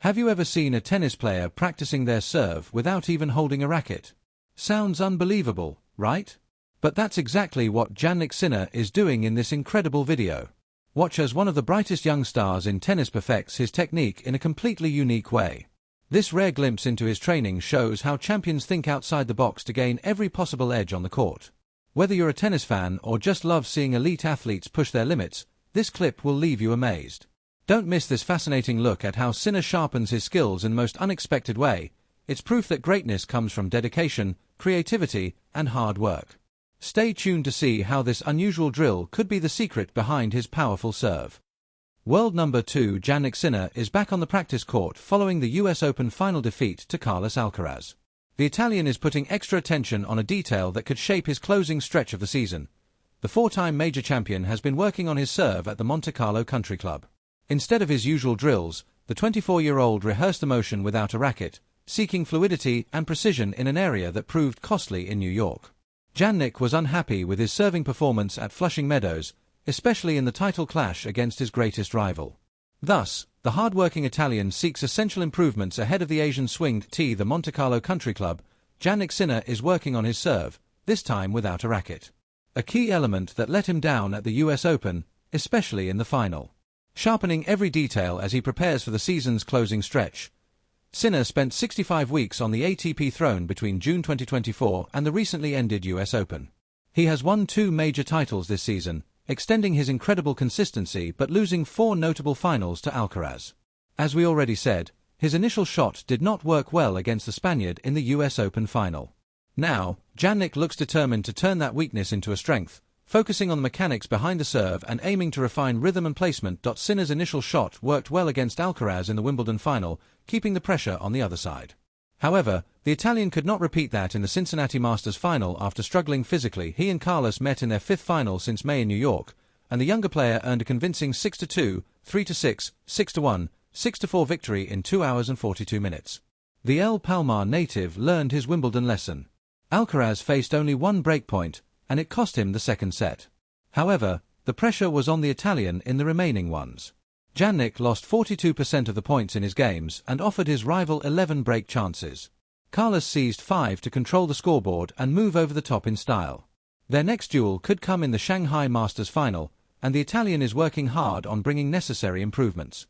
Have you ever seen a tennis player practicing their serve without even holding a racket? Sounds unbelievable, right? But that's exactly what Jannik is doing in this incredible video. Watch as one of the brightest young stars in tennis perfects his technique in a completely unique way. This rare glimpse into his training shows how champions think outside the box to gain every possible edge on the court. Whether you're a tennis fan or just love seeing elite athletes push their limits, this clip will leave you amazed. Don't miss this fascinating look at how Sinner sharpens his skills in the most unexpected way. It's proof that greatness comes from dedication, creativity, and hard work. Stay tuned to see how this unusual drill could be the secret behind his powerful serve. World number 2 Jannik is back on the practice court following the US Open final defeat to Carlos Alcaraz. The Italian is putting extra attention on a detail that could shape his closing stretch of the season. The four-time major champion has been working on his serve at the Monte Carlo Country Club. Instead of his usual drills, the 24-year-old rehearsed the motion without a racket, seeking fluidity and precision in an area that proved costly in New York. Jannik was unhappy with his serving performance at Flushing Meadows, especially in the title clash against his greatest rival. Thus, the hard-working Italian seeks essential improvements ahead of the Asian swinged T. The Monte Carlo Country Club. Jannik is working on his serve, this time without a racket. A key element that let him down at the US Open, especially in the final. Sharpening every detail as he prepares for the season's closing stretch. Sinner spent 65 weeks on the ATP throne between June 2024 and the recently ended US Open. He has won 2 major titles this season, extending his incredible consistency but losing 4 notable finals to Alcaraz. As we already said, his initial shot did not work well against the Spaniard in the US Open final. Now, Jannik looks determined to turn that weakness into a strength, focusing on the mechanics behind the serve and aiming to refine rhythm and placement. Sinner's initial shot worked well against Alcaraz in the Wimbledon final, keeping the pressure on the other side. However, the Italian could not repeat that in the Cincinnati Masters final after struggling physically. He and Carlos met in their 5th final since May in New York, and the younger player earned a convincing 6-2, 3-6, 6-1, 6-4 victory in 2 hours and 42 minutes. The El Palmar native learned his Wimbledon lesson. Alcaraz faced only one breakpoint, and it cost him the second set. However, the pressure was on the Italian in the remaining ones. Jannik lost 42% of the points in his games and offered his rival 11 break chances. Carlos seized 5 to control the scoreboard and move over the top in style. Their next duel could come in the Shanghai Masters final, and the Italian is working hard on bringing necessary improvements.